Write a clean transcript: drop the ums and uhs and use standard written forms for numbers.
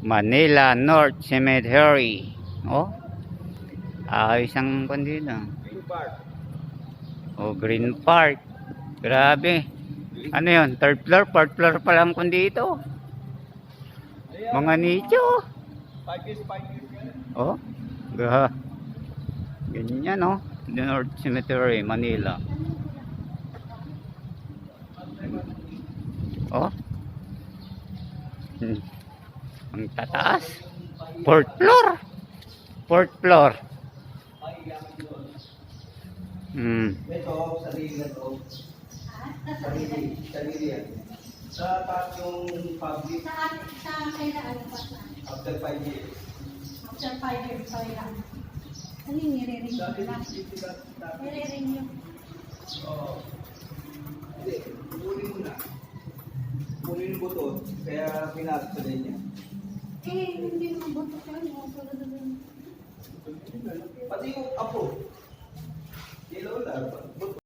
Manila North Cemetery. Oh, ayos ang kandila. Oh, Green Park. Grabe. Ano yun? Third floor, fourth floor pa lang kung dito. Mga nicho. 5 years. Oh, ganyan oh. The North Cemetery, Manila. Oh. Ang tataas. Fourth floor. Fourth floor. Ito, sarili na to. Sarili yan. Sa taas yung public, Sa kailangan pa na. after 5 years. After 5 years, sorry lang. Ano yung nire-ring Dati, yung lang? Nire-ring yung... Oo. Hindi, kunin mo na. Kunin mo to, kaya pinasok sa niya. Hindi mo buto ka. Pati yung apo. Yellow lang.